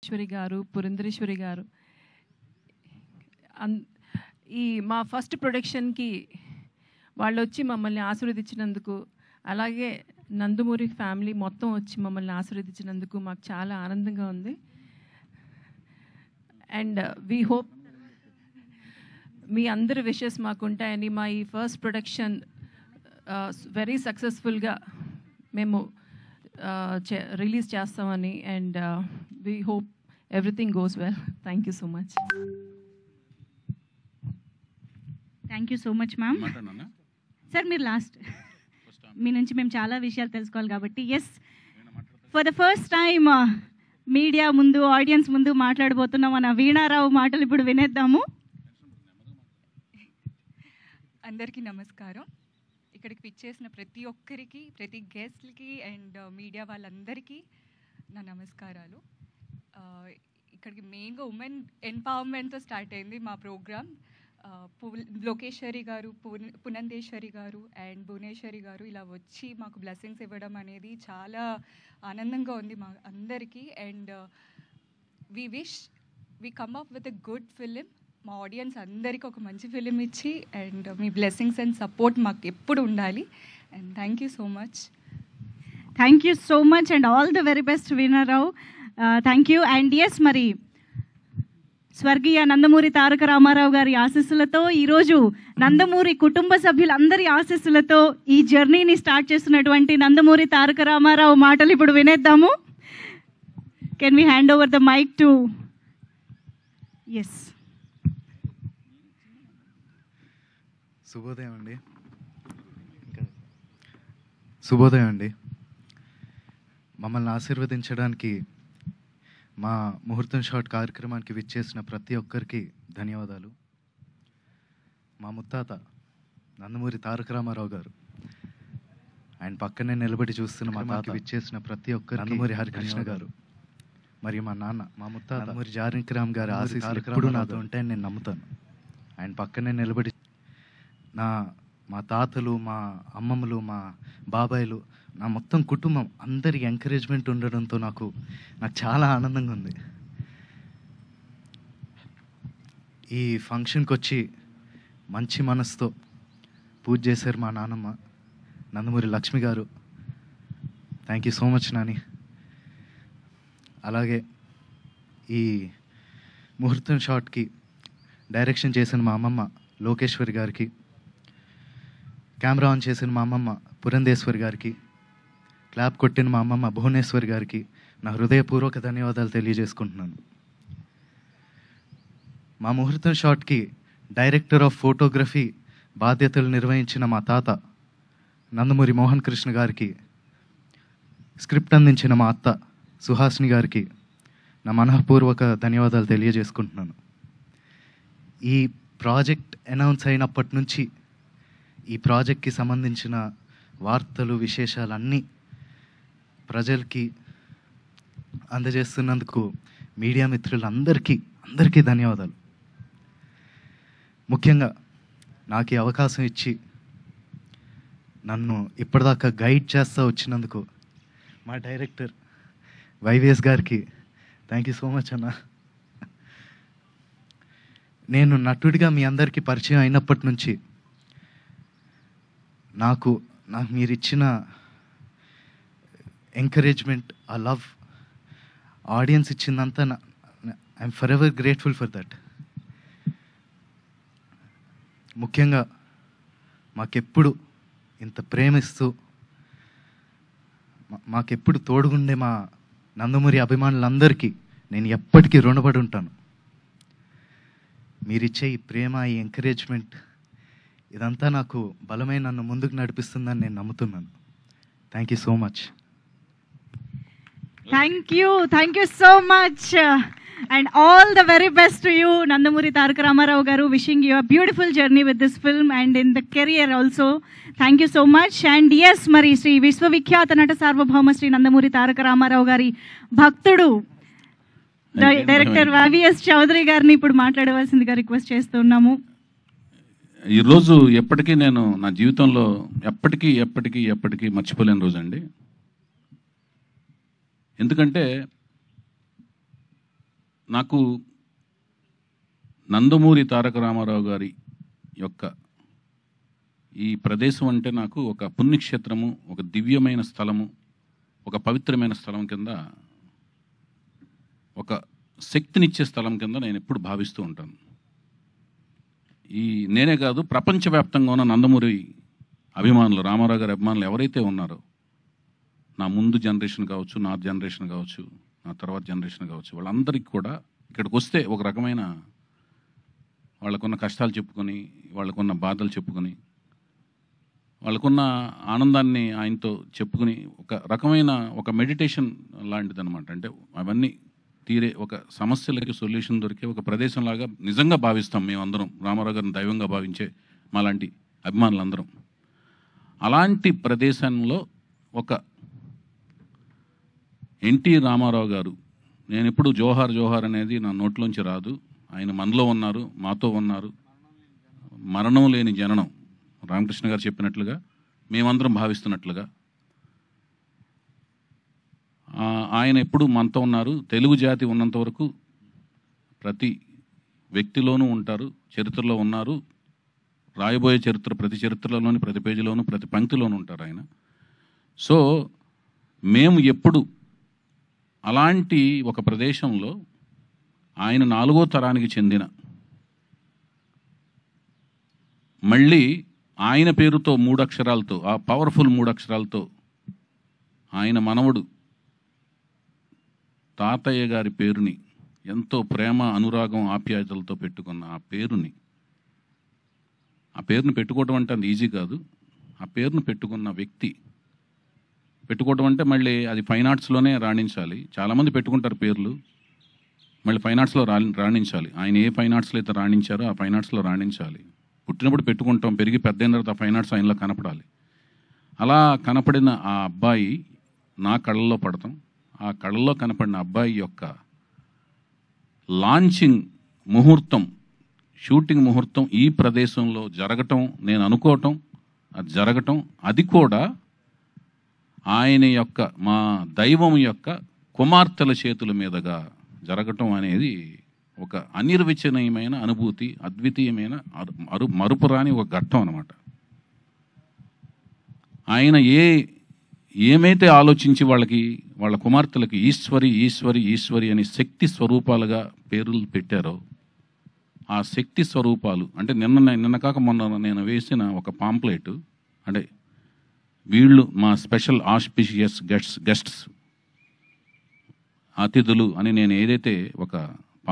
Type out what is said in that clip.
ఈశ్వరి గారు, పురంధరేశ్వరి గారు, ఈ మా ఫస్ట్ ప్రొడక్షన్కి వాళ్ళు వచ్చి మమ్మల్ని ఆశీర్వదించినందుకు, అలాగే నందమూరి ఫ్యామిలీ మొత్తం వచ్చి మమ్మల్ని ఆశీర్వదించినందుకు మాకు చాలా ఆనందంగా ఉంది. అండ్ వీ హోప్ మీ అందరి విషెస్ మాకు ఉంటాయని, మా ఈ ఫస్ట్ ప్రొడక్షన్ వెరీ సక్సెస్ఫుల్గా మేము రిలీజ్ చేస్తామని. And we hope everything goes well. Thank you so much. Thank you so much ma'am. Sir మీరు లాస్ట్, మీ నుంచి మేము చాలా విషయాలు తెలుసుకోవాలి కాబట్టి. Yes, for the first time media ముందు, ఆడియన్స్ ముందు మాట్లాడబోతున్నాం. మన వీణారావు మాటలు ఇప్పుడు వినేద్దాము. అందరికీ నమస్కారం. ఇక్కడికి పిచ్చేసిన ప్రతి ఒక్కరికి, ప్రతి గెస్ట్లకి అండ్ మీడియా వాళ్ళందరికీ నా నమస్కారాలు. ఇక్కడికి మెయిన్గా ఉమెన్ ఎంపవర్మెంట్తో స్టార్ట్ అయింది మా ప్రోగ్రామ్. లోకేశ్వరి గారు, పునందేశ్వరి గారు అండ్ భువనేశ్వరి గారు ఇలా వచ్చి మాకు బ్లెస్సింగ్స్ ఇవ్వడం అనేది చాలా ఆనందంగా ఉంది మా అందరికీ. And we come up with a good film. మా ఆడియన్స్ అందరికీ ఒక మంచి ఫిలిం ఇచ్చి అండ్ మీ బ్లెస్సింగ్స్ అండ్ సపోర్ట్ మాకు ఎప్పుడు ఉండాలి. And thank you so much. Thank you so much and all the very best Veena Rao. Thank you. And yes, మరి స్వర్గీయ నందమూరి తారక రామారావు గారి ఆశీస్సులతో, ఈరోజు నందమూరి కుటుంబ సభ్యులందరి ఆశీస్సులతో ఈ జర్నీని స్టార్ట్ చేస్తున్నటువంటి నందమూరి తారక రామారావు మాటలు ఇప్పుడు వినేద్దాము. Can we hand over the mic to S. శుభోదయం అండి. శుభోదయం అండి. మమ్మల్ని ఆశీర్వదించడానికి మా ముహూర్తం షాట్ కార్యక్రమానికి విచ్చేసిన ప్రతి ఒక్కరికి ధన్యవాదాలు. మా ముత్తాత నందమూరి తారక రామారావు గారు, ఆయన పక్కనే నిలబడి చూస్తున్న మా తాత, విచ్చేసిన ప్రతి ఒక్కరు, నందమూరి హరికృష్ణ గారు, మరియు మా నాన్న మా ముత్తాత నందమూరి జానకిరామ్ గారి ఆశీస్సులు ఎప్పుడు నాతో ఉంటాయని నేను నమ్ముతాను. ఆయన పక్కనే నిలబడి మా తాతలు, మా అమ్మమ్మలు, మా బాబాయిలు, నా మొత్తం కుటుంబం అందరి ఎంకరేజ్మెంట్ ఉండడంతో నాకు చాలా ఆనందంగా ఉంది. ఈ ఫంక్షన్కి వచ్చి మంచి మనసుతో పూజ చేశారు మా నాన్నమ్మ నందమూరి లక్ష్మి గారు. Thank you so much Nani. అలాగే ఈ ముహూర్తం షాట్కి డైరెక్షన్ చేసిన మా అమ్మమ్మ లోకేశ్వరి గారికి, కెమెరా ఆన్ చేసిన మా అమ్మమ్మ పురంధేశ్వరి గారికి, క్లాప్ కొట్టిన మా అమ్మమ్మ భువనేశ్వరి గారికి నా హృదయపూర్వక ధన్యవాదాలు తెలియజేసుకుంటున్నాను. మా ముహూర్తం షాట్కి డైరెక్టర్ ఆఫ్ ఫోటోగ్రఫీ బాధ్యతలు నిర్వహించిన మా తాత నందమూరి మోహన్ కృష్ణ గారికి, స్క్రిప్ట్ అందించిన మా అత్త సుహాసిని గారికి నా మనఃపూర్వక ధన్యవాదాలు తెలియజేసుకుంటున్నాను. ఈ ప్రాజెక్ట్ అనౌన్స్ అయినప్పటి నుంచి ఈ ప్రాజెక్ట్కి సంబంధించిన వార్తలు, విశేషాలన్నీ ప్రజలకి అందజేస్తున్నందుకు మీడియా మిత్రులందరికీ ధన్యవాదాలు. ముఖ్యంగా నాకు ఈ అవకాశం ఇచ్చి నన్ను ఇప్పటిదాకా గైడ్ చేస్తూ వచ్చినందుకు మా డైరెక్టర్ వైవిఎస్ గారికి థ్యాంక్ యూ సో మచ్ అన్న. నేను నటుడిగా మీ అందరికీ పరిచయం అయినప్పటి నుంచి నాకు మీరు ఇచ్చిన ఎంకరేజ్మెంట్, ఆ లవ్, ఆడియన్స్ ఇచ్చిందంతా I'm forever grateful for that. ముఖ్యంగా మాకెప్పుడు ఇంత ప్రేమిస్తూ మాకెప్పుడు తోడుగుండే మా నందమూరి అభిమానులందరికీ నేను ఎప్పటికీ రుణపడి ఉంటాను. మీరిచ్చే ఈ ప్రేమ, ఈ ఎంకరేజ్మెంట్, ఇదంతా నాకు బలమైన నన్ను ముందుకు నడిపిస్తుందని నేను నమ్ముతున్నాను. Thank you so much. Thank you so much and all the very best to you Nandamuri Taraka Rama Rao గారు. Wishing you a beautiful journey with this film and in the career also. Thank you so much. And yes, మరి శ్రీ విశ్వవిఖ్యాత నట సార్వభౌమ శ్రీ నందమూరి తారక రామారావు గారి భక్తుడు director YVS Chowdary గారిని ఇప్పుడు మాట్లాడవలసిందిగా రిక్వెస్ట్ చేస్తున్నాము. ఈరోజు ఎప్పటికీ నేను నా జీవితంలో ఎప్పటికీ మర్చిపోలేని రోజు అండి. ఎందుకంటే నాకు నందమూరి తారక రామారావు గారి యొక్క ఈ ప్రదేశం అంటే నాకు ఒక పుణ్యక్షేత్రము, ఒక దివ్యమైన స్థలము, ఒక పవిత్రమైన స్థలం కింద, ఒక శక్తినిచ్చే స్థలం కింద నేను ఎప్పుడు భావిస్తూ ఉంటాను. నేనే కాదు, ప్రపంచవ్యాప్తంగా ఉన్న నందమూరి అభిమానులు, రామారావు గారి అభిమానులు ఎవరైతే ఉన్నారో, నా ముందు జనరేషన్ కావచ్చు, నా జనరేషన్ కావచ్చు, నా తర్వాత జనరేషన్ కావచ్చు, వాళ్ళందరికీ కూడా ఇక్కడికి వస్తే ఒక రకమైన వాళ్ళకున్న కష్టాలు చెప్పుకొని, వాళ్ళకున్న బాధలు చెప్పుకొని, వాళ్ళకున్న ఆనందాన్ని ఆయనతో చెప్పుకుని, ఒక రకమైన ఒక మెడిటేషన్ లాంటిదన్నమాట. అంటే అవన్నీ తీరే ఒక సమస్యలకి సొల్యూషన్ దొరికే ఒక ప్రదేశంలాగా నిజంగా భావిస్తాం మేమందరం, రామారావు గారిని దైవంగా భావించే మాలాంటి అభిమానులందరం. అలాంటి ప్రదేశంలో ఒక ఎన్టీ రామారావు గారు, నేను ఎప్పుడు జోహార్ జోహార్ అనేది నా నోట్లోంచి రాదు. ఆయన మనలో ఉన్నారు, మాతో ఉన్నారు. మరణం లేని జననం, రామకృష్ణ గారు చెప్పినట్లుగా, మేమందరం భావిస్తున్నట్లుగా ఆయన ఎప్పుడు మనతో ఉన్నారు. తెలుగు జాతి ఉన్నంత వరకు ప్రతి వ్యక్తిలోనూ ఉంటారు, చరిత్రలో ఉన్నారు. రాయబోయే చరిత్ర ప్రతి చరిత్రలోని, ప్రతి పేజీలోనూ, ప్రతి పంక్తిలోనూ ఉంటారు ఆయన. సో మేము ఎప్పుడు అలాంటి ఒక ప్రదేశంలో ఆయన 4వ తరానికి చెందిన, మళ్ళీ ఆయన పేరుతో 3 అక్షరాలతో, ఆ పవర్ఫుల్ 3 అక్షరాలతో ఆయన మనవడు తాతయ్య గారి పేరుని, ఎంతో ప్రేమ, అనురాగం, ఆప్యాయతలతో పెట్టుకున్న ఆ పేరుని పెట్టుకోవడం అంటే అది ఈజీ కాదు. ఆ పేరును పెట్టుకున్న వ్యక్తి, పెట్టుకోవడం అంటే మళ్ళీ అది ఫైన్ ఆర్ట్స్లోనే రాణించాలి. చాలామంది పెట్టుకుంటారు పేర్లు, మళ్ళీ ఫైన్ ఆర్ట్స్లో రాణించాలి. ఆయన ఏ ఫైన్ ఆర్ట్స్లో అయితే రాణించారో ఆ ఫైన్ ఆర్ట్స్లో రాణించాలి. పుట్టినప్పుడు పెట్టుకుంటాం, పెరిగి పెద్దయిన తర్వాత ఆ ఫైన్ ఆర్ట్స్ ఆయనలో కనపడాలి. అలా కనపడిన ఆ అబ్బాయి నా కళ్ళల్లో పడతాం. ఆ కళ్ళల్లో కనపడిన అబ్బాయి యొక్క లాంచింగ్ ముహూర్తం, షూటింగ్ ముహూర్తం ఈ ప్రదేశంలో జరగటం, నేను అనుకోవటం, అది జరగటం, అది కూడా ఆయన యొక్క, మా దైవం యొక్క కుమార్తెల చేతుల మీదుగా జరగటం అనేది ఒక అనిర్వచనీయమైన అనుభూతి, అద్వితీయమైన మరుపురాని ఒక ఘట్టం అన్నమాట. ఆయన ఏమైతే ఆలోచించి వాళ్ళ కుమార్తెలకి ఈశ్వరి ఈశ్వరి ఈశ్వరి అనే శక్తి స్వరూపాలుగా పేర్లు పెట్టారో, ఆ శక్తి స్వరూపాలు అంటే నిన్న కాక మొన్న నేను వేసిన ఒక పాంప్లెట్, అంటే వీళ్ళు మా స్పెషల్ ఆస్పిషియస్ గెస్ట్స్, అతిథులు అని నేను ఏదైతే ఒక